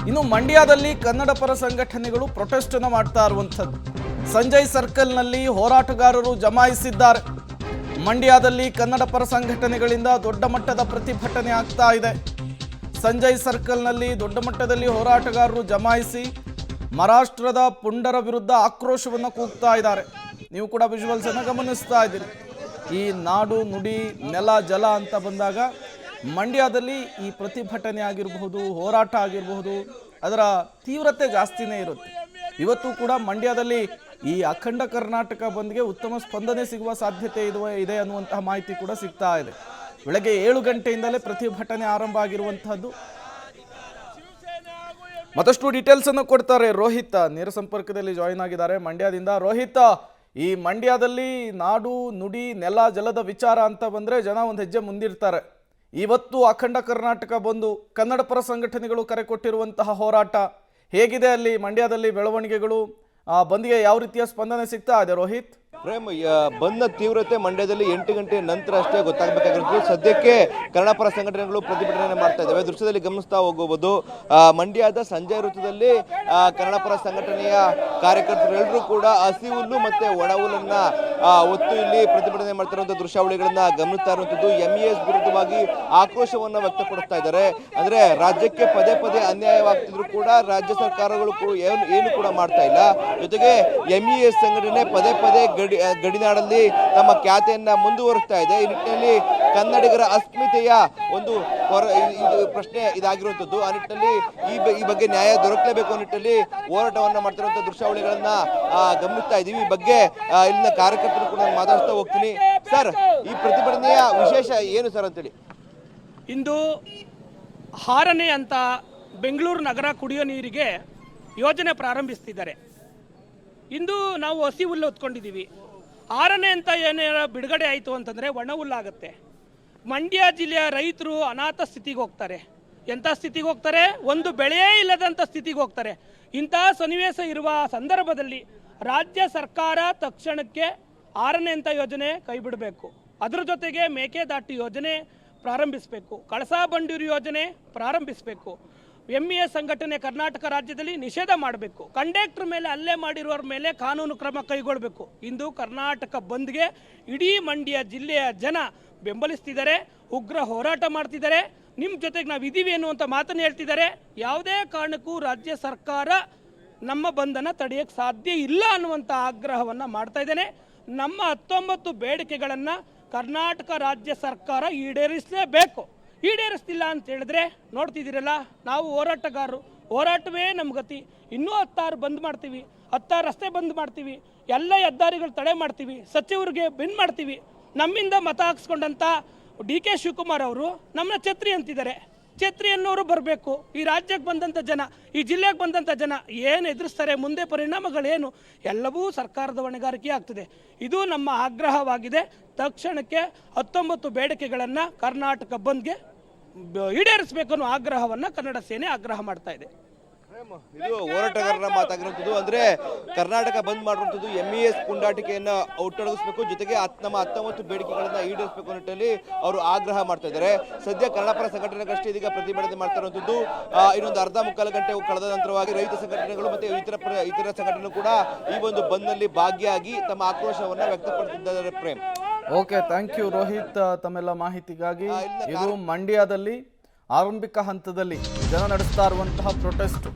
ಇನ್ನು ಮಂಡ್ಯದಲ್ಲಿ ಕನ್ನಡ ಪರ ಸಂಘಟನೆಗಳು ಪ್ರೊಟೆಸ್ಟ್ ಅನ್ನು ಮಾಡ್ತಾ ಇರುವಂಥದ್ದು. ಸಂಜಯ್ ಸರ್ಕಲ್ನಲ್ಲಿ ಹೋರಾಟಗಾರರು ಜಮಾಯಿಸಿದ್ದಾರೆ. ಮಂಡ್ಯದಲ್ಲಿ ಕನ್ನಡ ಪರ ಸಂಘಟನೆಗಳಿಂದ ದೊಡ್ಡ ಮಟ್ಟದ ಪ್ರತಿಭಟನೆ ಆಗ್ತಾ ಇದೆ. ಸಂಜಯ್ ಸರ್ಕಲ್ನಲ್ಲಿ ದೊಡ್ಡ ಮಟ್ಟದಲ್ಲಿ ಹೋರಾಟಗಾರರು ಜಮಾಯಿಸಿ ಮಹಾರಾಷ್ಟ್ರದ ಪುಂಡರ ವಿರುದ್ಧ ಆಕ್ರೋಶವನ್ನು ಕೂಗ್ತಾ ಇದ್ದಾರೆ. ನೀವು ಕೂಡ ವಿಜುವಲ್ಸ್ ಅನ್ನು ಗಮನಿಸ್ತಾ ಇದ್ದೀರಿ. ಈ ನಾಡು ನುಡಿ ನೆಲ ಜಲ ಅಂತ ಬಂದಾಗ ಮಂಡ್ಯದಲ್ಲಿ ಈ ಪ್ರತಿಭಟನೆ ಆಗಿರಬಹುದು, ಹೋರಾಟ ಆಗಿರಬಹುದು, ಅದರ ತೀವ್ರತೆ ಜಾಸ್ತಿನೇ ಇರುತ್ತೆ. ಇವತ್ತು ಕೂಡ ಮಂಡ್ಯದಲ್ಲಿ ಈ ಅಖಂಡ ಕರ್ನಾಟಕ ಬಂದ್ಗೆ ಉತ್ತಮ ಸ್ಪಂದನೆ ಸಿಗುವ ಸಾಧ್ಯತೆ ಇದೆ ಅನ್ನುವಂತಹ ಮಾಹಿತಿ ಕೂಡ ಸಿಗ್ತಾ ಇದೆ. ಬೆಳಗ್ಗೆ 7 ಗಂಟೆಯಿಂದಲೇ ಪ್ರತಿಭಟನೆ ಆರಂಭ ಆಗಿರುವಂತಹದ್ದು. ಮತ್ತಷ್ಟು ಡೀಟೇಲ್ಸ್ ಅನ್ನು ಕೊಡ್ತಾರೆ ರೋಹಿತ್, ನೇರ ಸಂಪರ್ಕದಲ್ಲಿ ಜಾಯಿನ್ ಆಗಿದ್ದಾರೆ ಮಂಡ್ಯದಿಂದ. ರೋಹಿತ್, ಈ ಮಂಡ್ಯದಲ್ಲಿ ನಾಡು ನುಡಿ ನೆಲ ಜಲದ ವಿಚಾರ ಅಂತ ಬಂದ್ರೆ ಜನ ಒಂದು ಹೆಜ್ಜೆ ಮುಂದಿರ್ತಾರೆ. ಇವತ್ತು ಅಖಂಡ ಕರ್ನಾಟಕ ಬಂದು ಕನ್ನಡ ಪರ ಸಂಘಟನೆಗಳು ಕರೆ ಕೊಟ್ಟಿರುವಂತಹ ಹೋರಾಟ ಹೇಗಿದೆ? ಅಲ್ಲಿ ಮಂಡ್ಯದಲ್ಲಿ ಬೆಳವಣಿಗೆಗಳು, ಬಂದ್ಗೆ ಯಾವ ರೀತಿಯ ಸ್ಪಂದನೆ ಸಿಗ್ತಾ ಇದೆ ರೋಹಿತ್? ಪ್ರೇಮ್, ಬಂದ ತೀವ್ರತೆ ಮಂಡ್ಯದಲ್ಲಿ 8 ಗಂಟೆ ನಂತರ ಅಷ್ಟೇ ಗೊತ್ತಾಗಬೇಕಾಗಿರೋದು. ಸದ್ಯಕ್ಕೆ ಕನ್ನಡ ಪರ ಸಂಘಟನೆಗಳು ಪ್ರತಿಭಟನೆ ಮಾಡ್ತಾ ಇದ್ದಾವೆ. ದೃಶ್ಯದಲ್ಲಿ ಗಮನಿಸ್ತಾ ಹೋಗಬಹುದು, ಮಂಡ್ಯದ ಸಂಜೆ ವೃತ್ತದಲ್ಲಿ ಕನ್ನಡ ಪರ ಸಂಘಟನೆಯ ಕಾರ್ಯಕರ್ತರೆಲ್ಲರೂ ಕೂಡ ಹಸಿ ಹುಲ್ಲು ಮತ್ತೆ ಒಣ ಹುಲ್ಲನ್ನ ಒತ್ತು ಇಲ್ಲಿ ಪ್ರತಿಭಟನೆ ಮಾಡ್ತಿರುವಂತಹ ದೃಶ್ಯಾವಳಿಗಳನ್ನ ಗಮನಿಸ್ತಾ ಇರುವಂತದ್ದು. MES ವಿರುದ್ಧವಾಗಿ ಆಕ್ರೋಶವನ್ನ ವ್ಯಕ್ತಪಡಿಸ್ತಾ ಇದ್ದಾರೆ. ಅಂದ್ರೆ ರಾಜ್ಯಕ್ಕೆ ಪದೇ ಪದೇ ಅನ್ಯಾಯವಾಗ್ತಿದ್ರು ಕೂಡ ರಾಜ್ಯ ಸರ್ಕಾರಗಳು ಏನು ಕೂಡ ಮಾಡ್ತಾ ಇಲ್ಲ. ಜೊತೆಗೆ MES ಸಂಘಟನೆ ಪದೇ ಪದೇ ಗಡಿನಾಡಲ್ಲಿ ತಮ್ಮ ಖ್ಯಾತೆಯನ್ನ ಮುಂದುವರಿಸ್ತಾ ಇದೆ. ಈ ನಿಟ್ಟಿನಲ್ಲಿ ಕನ್ನಡಿಗರ ಅಸ್ಮಿತೆಯ ಒಂದು ಪ್ರಶ್ನೆ ಇದಾಗಿರುವಂತದ್ದು. ಆ ನಿಟ್ಟಿನಲ್ಲಿ ಈ ಬಗ್ಗೆ ನ್ಯಾಯ ದೊರಕಲೇಬೇಕು ಅನ್ನೋ ನಿಟ್ಟಿನಲ್ಲಿ ಹೋರಾಟವನ್ನ ಮಾಡ್ತಿರುವಂತಹ ದೃಶ್ಯಾವಳಿಗಳನ್ನ ಗಮನಿಸ್ತಾ ಇದ್ದೀವಿ. ಈ ಬಗ್ಗೆ ಇಲ್ಲಿನ ಕಾರ್ಯಕರ್ತರು ಕೂಡ ನಾನು ಮಾತಾಡ್ತಾ ಹೋಗ್ತೀನಿ. ಸರ್, ಈ ಪ್ರತಿಭಟನೆಯ ವಿಶೇಷ ಏನು ಸರ್ ಅಂತೇಳಿ? ಇಂದು 6ನೇ ಅಂತ ಬೆಂಗಳೂರು ನಗರ ಕುಡಿಯೋ ನೀರಿಗೆ ಯೋಜನೆ ಪ್ರಾರಂಭಿಸ್ತಿದ್ದಾರೆ. ಇಂದು ನಾವು ಹಸಿ ಹುಲ್ಲು ಹೊತ್ಕೊಂಡಿದ್ದೀವಿ. 6ನೇ ಅಂತ ಏನಾರ ಬಿಡುಗಡೆ ಆಯಿತು ಅಂತಂದರೆ ಒಣ ಹುಲ್ಲಾಗುತ್ತೆ. ಮಂಡ್ಯ ಜಿಲ್ಲೆಯ ರೈತರು ಅನಾಥ ಸ್ಥಿತಿಗೆ ಹೋಗ್ತಾರೆ. ಎಂಥ ಸ್ಥಿತಿಗೆ ಹೋಗ್ತಾರೆ? ಒಂದು ಬೆಳೆಯೇ ಇಲ್ಲದಂಥ ಸ್ಥಿತಿಗೆ ಹೋಗ್ತಾರೆ. ಇಂತಹ ಸನ್ನಿವೇಶ ಇರುವ ಸಂದರ್ಭದಲ್ಲಿ ರಾಜ್ಯ ಸರ್ಕಾರ ತಕ್ಷಣಕ್ಕೆ 6ನೇ ಅಂತ ಯೋಜನೆ ಕೈ ಬಿಡಬೇಕು. ಅದರ ಜೊತೆಗೆ ಮೇಕೆದಾಟು ಯೋಜನೆ ಪ್ರಾರಂಭಿಸಬೇಕು, ಕಳಸಾ ಬಂಡೂರಿ ಯೋಜನೆ ಪ್ರಾರಂಭಿಸಬೇಕು, MES ಸಂಘಟನೆ ಕರ್ನಾಟಕ ರಾಜ್ಯದಲ್ಲಿ ನಿಷೇಧ ಮಾಡಬೇಕು, ಕಂಡಕ್ಟರ್ ಮೇಲೆ ಹಲ್ಲೆ ಮಾಡಿರುವವರ ಮೇಲೆ ಕಾನೂನು ಕ್ರಮ ಕೈಗೊಳ್ಳಬೇಕು. ಇಂದು ಕರ್ನಾಟಕ ಬಂದ್ಗೆ ಇಡೀ ಮಂಡ್ಯ ಜಿಲ್ಲೆಯ ಜನ ಬೆಂಬಲಿಸ್ತಿದ್ದಾರೆ, ಉಗ್ರ ಹೋರಾಟ ಮಾಡ್ತಿದ್ದಾರೆ. ನಿಮ್ಮ ಜೊತೆಗೆ ನಾವು ಇದ್ದೀವಿ ಅನ್ನುವಂಥ ಮಾತನ್ನು ಹೇಳ್ತಿದ್ದಾರೆ. ಯಾವುದೇ ಕಾರಣಕ್ಕೂ ರಾಜ್ಯ ಸರ್ಕಾರ ನಮ್ಮ ಬಂಧನ ತಡೆಯೋಕ್ಕೆ ಸಾಧ್ಯ ಇಲ್ಲ ಅನ್ನುವಂಥ ಆಗ್ರಹವನ್ನು ಮಾಡ್ತಾ ಇದ್ದೇನೆ. ನಮ್ಮ 19 ಬೇಡಿಕೆಗಳನ್ನು ಕರ್ನಾಟಕ ರಾಜ್ಯ ಸರ್ಕಾರ ಈಡೇರಿಸಲೇಬೇಕು. ಈಡೇರಿಸ್ತಿಲ್ಲ ಅಂತ ಹೇಳಿದ್ರೆ ನೋಡ್ತಿದ್ದೀರಲ್ಲ, ನಾವು ಹೋರಾಟಗಾರರು, ಹೋರಾಟವೇ ನಮ್ಮ ಗತಿ. ಇನ್ನೂ 16 ಬಂದ್ ಮಾಡ್ತೀವಿ, 16 ರಸ್ತೆ ಬಂದ್ ಮಾಡ್ತೀವಿ, ಎಲ್ಲ ಹೆದ್ದಾರಿಗಳು ತಡೆ ಮಾಡ್ತೀವಿ, ಸಚಿವರಿಗೆ ಬೆನ್ ಮಾಡ್ತೀವಿ. ನಮ್ಮಿಂದ ಮತ ಹಾಕ್ಸ್ಕೊಂಡಂಥ DK ಶಿವಕುಮಾರ್ ಅವರು ನಮ್ಮನ್ನ ಛತ್ರಿ ಅಂತಿದ್ದಾರೆ. ಛತ್ರಿ ಅನ್ನೋರು ಬರಬೇಕು. ಈ ರಾಜ್ಯಕ್ಕೆ ಬಂದಂಥ ಜನ, ಈ ಜಿಲ್ಲೆಗೆ ಬಂದಂಥ ಜನ ಏನು ಎದುರಿಸ್ತಾರೆ, ಮುಂದೆ ಪರಿಣಾಮಗಳೇನು, ಎಲ್ಲವೂ ಸರ್ಕಾರದ ಹೊಣೆಗಾರಿಕೆ ಆಗ್ತದೆ. ಇದು ನಮ್ಮ ಆಗ್ರಹವಾಗಿದೆ. ತಕ್ಷಣಕ್ಕೆ 19 ಬೇಡಿಕೆಗಳನ್ನು ಕರ್ನಾಟಕ ಬಂದ್ಗೆ ಈಡೇರಿಸಬೇಕು ಅನ್ನೋ ಆಗ್ರಹವನ್ನು ಕನ್ನಡ ಸೇನೆ ಆಗ್ರಹ ಮಾಡ್ತಾ ಇದೆ. ಇದು ಹೋರಾಟಗಾರರ ಮಾತಾಗಿರುವಂಥದ್ದು. ಅಂದ್ರೆ ಕರ್ನಾಟಕ ಬಂದ್ ಮಾಡುವಂಥದ್ದು MES ಪುಂಡಾಟಿಕೆಯನ್ನ ಒಟ್ಟೊಡಗಿಸಬೇಕು, ಜೊತೆಗೆ ನಮ್ಮ 19 ಬೇಡಿಕೆಗಳನ್ನ ಈಡೇರಿಸಬೇಕು ನಿಟ್ಟಿನಲ್ಲಿ ಅವರು ಆಗ್ರಹ ಮಾಡ್ತಾ ಇದ್ದಾರೆ. ಸದ್ಯ ಕನ್ನಡ ಪರ ಸಂಘಟನೆಗಳಷ್ಟೇ ಇದೀಗ ಪ್ರತಿಭಟನೆ ಮಾಡ್ತಾ ಇರುವಂಥದ್ದು. ಇನ್ನೊಂದು ಅರ್ಧ ಮುಕ್ಕಾಲು ಗಂಟೆ ಕಳೆದ ನಂತರವಾಗಿ ರೈತ ಸಂಘಟನೆಗಳು ಮತ್ತೆ ಇತರ ಸಂಘಟನೆಗಳು ಕೂಡ ಈ ಒಂದು ಬಂದ್ ನಲ್ಲಿ ಭಾಗಿಯಾಗಿ ತಮ್ಮ ಆಕ್ರೋಶವನ್ನ ವ್ಯಕ್ತಪಡಿಸಿದ್ದಾರೆ. Prem, okay, thank you Rohit ತಮ್ಮೆಲ್ಲ ಮಾಹಿತಿಗಾಗಿ. ಇದು ಮಂಡ್ಯದಲ್ಲಿ ಆರಂಭಿಕ ಹಂತದಲ್ಲಿ ಜನ ನಡೆಸ್ತಾ ಇರುವಂತಹ ಪ್ರೊಟೆಸ್ಟ್.